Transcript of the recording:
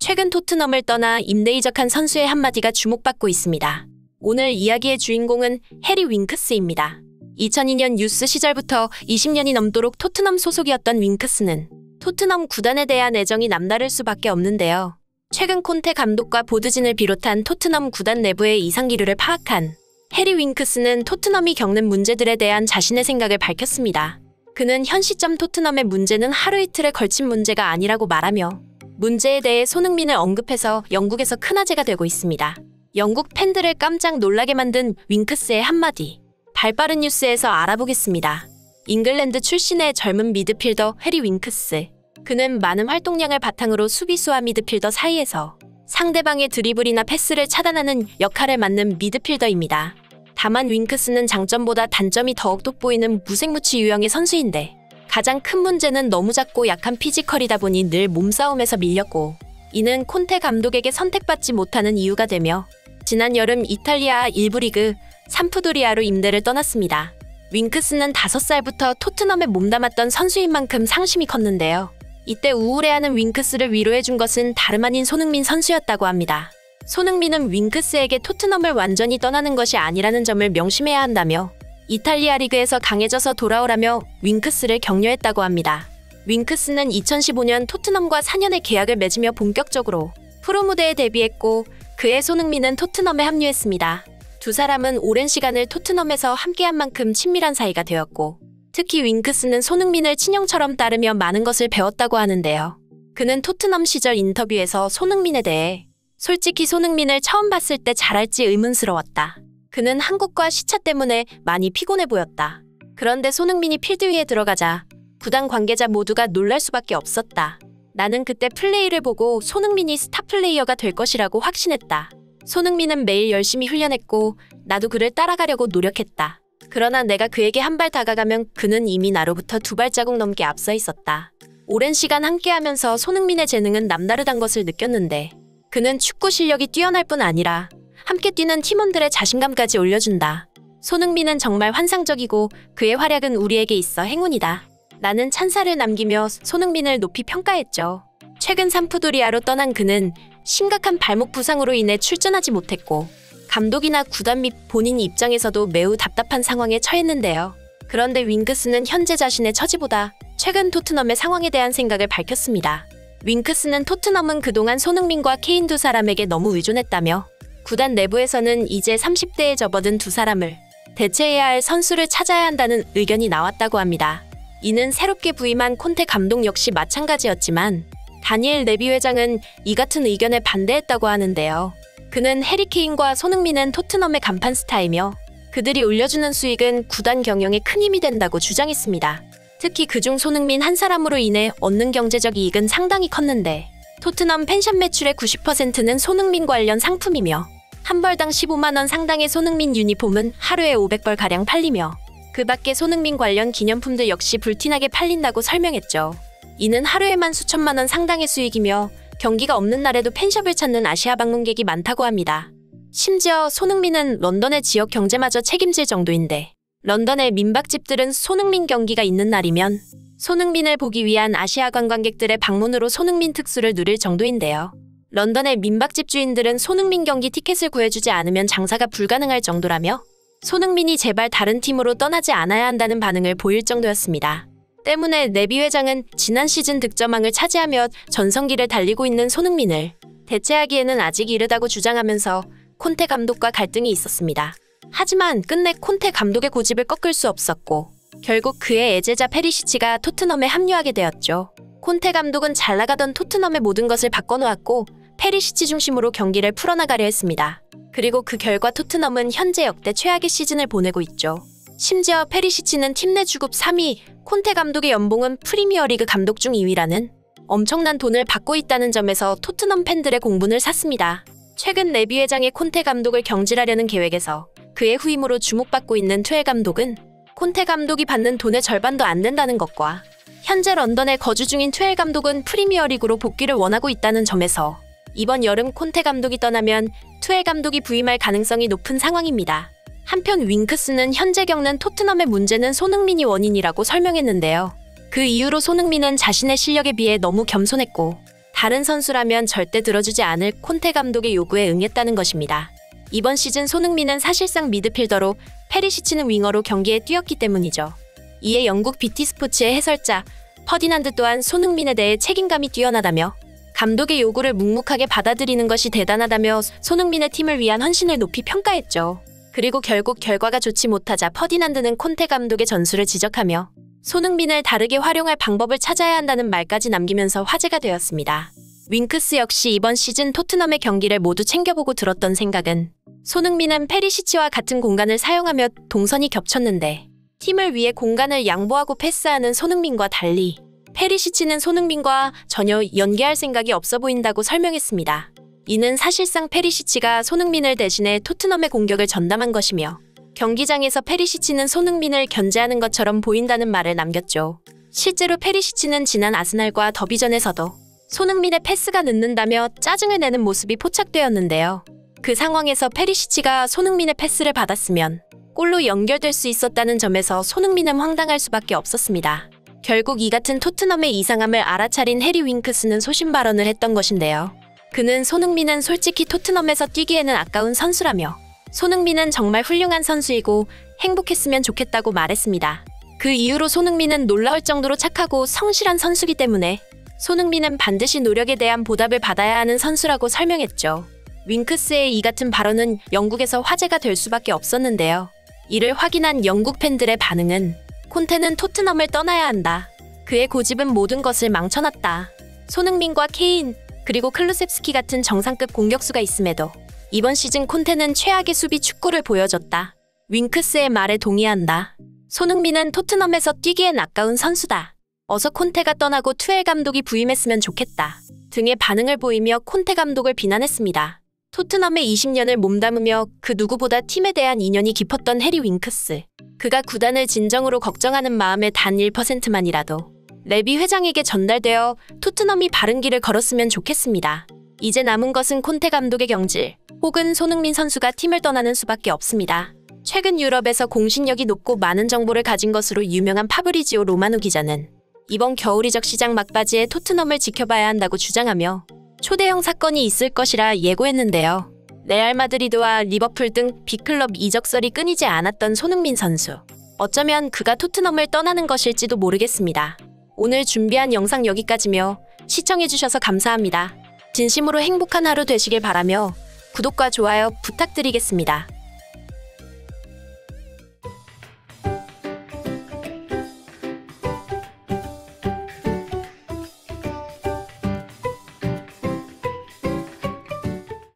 최근 토트넘을 떠나 임대 이적한 선수의 한마디가 주목받고 있습니다. 오늘 이야기의 주인공은 해리 윙크스입니다. 2002년 뉴스 시절부터 20년이 넘도록 토트넘 소속이었던 윙크스는 토트넘 구단에 대한 애정이 남다를 수밖에 없는데요. 최근 콘테 감독과 보드진을 비롯한 토트넘 구단 내부의 이상 기류를 파악한 해리 윙크스는 토트넘이 겪는 문제들에 대한 자신의 생각을 밝혔습니다. 그는 현 시점 토트넘의 문제는 하루 이틀에 걸친 문제가 아니라고 말하며 문제에 대해 손흥민을 언급해서 영국에서 큰 화제가 되고 있습니다. 영국 팬들을 깜짝 놀라게 만든 윙크스의 한마디. 발빠른 뉴스에서 알아보겠습니다. 잉글랜드 출신의 젊은 미드필더 해리 윙크스. 그는 많은 활동량을 바탕으로 수비수와 미드필더 사이에서 상대방의 드리블이나 패스를 차단하는 역할을 맡는 미드필더입니다. 다만 윙크스는 장점보다 단점이 더욱 돋보이는 무색무취 유형의 선수인데 가장 큰 문제는 너무 작고 약한 피지컬이다 보니 늘 몸싸움에서 밀렸고 이는 콘테 감독에게 선택받지 못하는 이유가 되며 지난 여름 이탈리아 1부 리그 삼프도리아로 임대를 떠났습니다. 윙크스는 5살부터 토트넘에 몸담았던 선수인 만큼 상심이 컸는데요. 이때 우울해하는 윙크스를 위로해준 것은 다름 아닌 손흥민 선수였다고 합니다. 손흥민은 윙크스에게 토트넘을 완전히 떠나는 것이 아니라는 점을 명심해야 한다며 이탈리아 리그에서 강해져서 돌아오라며 윙크스를 격려했다고 합니다. 윙크스는 2015년 토트넘과 4년의 계약을 맺으며 본격적으로 프로 무대에 데뷔했고 그해 손흥민은 토트넘에 합류했습니다. 두 사람은 오랜 시간을 토트넘에서 함께한 만큼 친밀한 사이가 되었고 특히 윙크스는 손흥민을 친형처럼 따르며 많은 것을 배웠다고 하는데요. 그는 토트넘 시절 인터뷰에서 손흥민에 대해 솔직히 손흥민을 처음 봤을 때 잘할지 의문스러웠다. 그는 한국과 시차 때문에 많이 피곤해 보였다. 그런데 손흥민이 필드 위에 들어가자 구단 관계자 모두가 놀랄 수밖에 없었다. 나는 그때 플레이를 보고 손흥민이 스타 플레이어가 될 것이라고 확신했다. 손흥민은 매일 열심히 훈련했고 나도 그를 따라가려고 노력했다. 그러나 내가 그에게 한 발 다가가면 그는 이미 나로부터 2발자국 넘게 앞서 있었다. 오랜 시간 함께하면서 손흥민의 재능은 남다르단 것을 느꼈는데 그는 축구 실력이 뛰어날 뿐 아니라 함께 뛰는 팀원들의 자신감까지 올려준다. 손흥민은 정말 환상적이고 그의 활약은 우리에게 있어 행운이다. 나는 찬사를 남기며 손흥민을 높이 평가했죠. 최근 삼프도리아로 떠난 그는 심각한 발목 부상으로 인해 출전하지 못했고 감독이나 구단 및 본인 입장에서도 매우 답답한 상황에 처했는데요. 그런데 윙크스는 현재 자신의 처지보다 최근 토트넘의 상황에 대한 생각을 밝혔습니다. 윙크스는 토트넘은 그동안 손흥민과 케인 두 사람에게 너무 의존했다며 구단 내부에서는 이제 30대에 접어든 두 사람을 대체해야 할 선수를 찾아야 한다는 의견이 나왔다고 합니다. 이는 새롭게 부임한 콘테 감독 역시 마찬가지였지만 다니엘 레비 회장은 이 같은 의견에 반대했다고 하는데요. 그는 해리 케인과 손흥민은 토트넘의 간판 스타이며 그들이 올려주는 수익은 구단 경영에 큰 힘이 된다고 주장했습니다. 특히 그중 손흥민 한 사람으로 인해 얻는 경제적 이익은 상당히 컸는데 토트넘 펜션 매출의 90%는 손흥민 관련 상품이며 한 벌당 15만 원 상당의 손흥민 유니폼은 하루에 500벌가량 팔리며 그 밖에 손흥민 관련 기념품들 역시 불티나게 팔린다고 설명했죠. 이는 하루에만 수천만 원 상당의 수익이며 경기가 없는 날에도 펜숍을 찾는 아시아 방문객이 많다고 합니다. 심지어 손흥민은 런던의 지역 경제마저 책임질 정도인데 런던의 민박집들은 손흥민 경기가 있는 날이면 손흥민을 보기 위한 아시아 관광객들의 방문으로 손흥민 특수를 누릴 정도인데요. 런던의 민박집 주인들은 손흥민 경기 티켓을 구해주지 않으면 장사가 불가능할 정도라며 손흥민이 제발 다른 팀으로 떠나지 않아야 한다는 반응을 보일 정도였습니다. 때문에 레비 회장은 지난 시즌 득점왕을 차지하며 전성기를 달리고 있는 손흥민을 대체하기에는 아직 이르다고 주장하면서 콘테 감독과 갈등이 있었습니다. 하지만 끝내 콘테 감독의 고집을 꺾을 수 없었고 결국 그의 애제자 페리시치가 토트넘에 합류하게 되었죠. 콘테 감독은 잘 나가던 토트넘의 모든 것을 바꿔놓았고 페리시치 중심으로 경기를 풀어나가려 했습니다. 그리고 그 결과 토트넘은 현재 역대 최악의 시즌을 보내고 있죠. 심지어 페리시치는 팀 내 주급 3위, 콘테 감독의 연봉은 프리미어리그 감독 중 2위라는 엄청난 돈을 받고 있다는 점에서 토트넘 팬들의 공분을 샀습니다. 최근 레비 회장의 콘테 감독을 경질하려는 계획에서 그의 후임으로 주목받고 있는 투엘 감독은 콘테 감독이 받는 돈의 절반도 안 된다는 것과 현재 런던에 거주 중인 투엘 감독은 프리미어리그로 복귀를 원하고 있다는 점에서 이번 여름 콘테 감독이 떠나면 투엘 감독이 부임할 가능성이 높은 상황입니다. 한편 윙크스는 현재 겪는 토트넘의 문제는 손흥민이 원인이라고 설명했는데요. 그 이유로 손흥민은 자신의 실력에 비해 너무 겸손했고 다른 선수라면 절대 들어주지 않을 콘테 감독의 요구에 응했다는 것입니다. 이번 시즌 손흥민은 사실상 미드필더로 페리시치는 윙어로 경기에 뛰었기 때문이죠. 이에 영국 BT 스포츠의 해설자 퍼디난드 또한 손흥민에 대해 책임감이 뛰어나다며 감독의 요구를 묵묵하게 받아들이는 것이 대단하다며 손흥민의 팀을 위한 헌신을 높이 평가했죠. 그리고 결국 결과가 좋지 못하자 퍼디난드는 콘테 감독의 전술을 지적하며 손흥민을 다르게 활용할 방법을 찾아야 한다는 말까지 남기면서 화제가 되었습니다. 윙크스 역시 이번 시즌 토트넘의 경기를 모두 챙겨보고 들었던 생각은 손흥민은 페리시치와 같은 공간을 사용하며 동선이 겹쳤는데 팀을 위해 공간을 양보하고 패스하는 손흥민과 달리 페리시치는 손흥민과 전혀 연계할 생각이 없어 보인다고 설명했습니다. 이는 사실상 페리시치가 손흥민을 대신해 토트넘의 공격을 전담한 것이며 경기장에서 페리시치는 손흥민을 견제하는 것처럼 보인다는 말을 남겼죠. 실제로 페리시치는 지난 아스날과 더비전에서도 손흥민의 패스가 늦는다며 짜증을 내는 모습이 포착되었는데요. 그 상황에서 페리시치가 손흥민의 패스를 받았으면 골로 연결될 수 있었다는 점에서 손흥민은 황당할 수밖에 없었습니다. 결국 이 같은 토트넘의 이상함을 알아차린 해리 윙크스는 소신 발언을 했던 것인데요. 그는 손흥민은 솔직히 토트넘에서 뛰기에는 아까운 선수라며 손흥민은 정말 훌륭한 선수이고 행복했으면 좋겠다고 말했습니다. 그 이후로 손흥민은 놀라울 정도로 착하고 성실한 선수이기 때문에 손흥민은 반드시 노력에 대한 보답을 받아야 하는 선수라고 설명했죠. 윙크스의 이 같은 발언은 영국에서 화제가 될 수밖에 없었는데요. 이를 확인한 영국 팬들의 반응은 콘테는 토트넘을 떠나야 한다. 그의 고집은 모든 것을 망쳐놨다. 손흥민과 케인, 그리고 클루셉스키 같은 정상급 공격수가 있음에도 이번 시즌 콘테는 최악의 수비 축구를 보여줬다. 윙크스의 말에 동의한다. 손흥민은 토트넘에서 뛰기엔 아까운 선수다. 어서 콘테가 떠나고 투엘 감독이 부임했으면 좋겠다. 등의 반응을 보이며 콘테 감독을 비난했습니다. 토트넘의 20년을 몸담으며 그 누구보다 팀에 대한 인연이 깊었던 해리 윙크스. 그가 구단을 진정으로 걱정하는 마음의 단 1%만이라도 레비 회장에게 전달되어 토트넘이 바른 길을 걸었으면 좋겠습니다. 이제 남은 것은 콘테 감독의 경질, 혹은 손흥민 선수가 팀을 떠나는 수밖에 없습니다. 최근 유럽에서 공신력이 높고 많은 정보를 가진 것으로 유명한 파브리지오 로마노 기자는 이번 겨울 이적 시장 막바지에 토트넘을 지켜봐야 한다고 주장하며 초대형 사건이 있을 것이라 예고했는데요. 레알 마드리드와 리버풀 등 빅클럽 이적설이 끊이지 않았던 손흥민 선수. 어쩌면 그가 토트넘을 떠나는 것일지도 모르겠습니다. 오늘 준비한 영상 여기까지며 시청해주셔서 감사합니다. 진심으로 행복한 하루 되시길 바라며 구독과 좋아요 부탁드리겠습니다.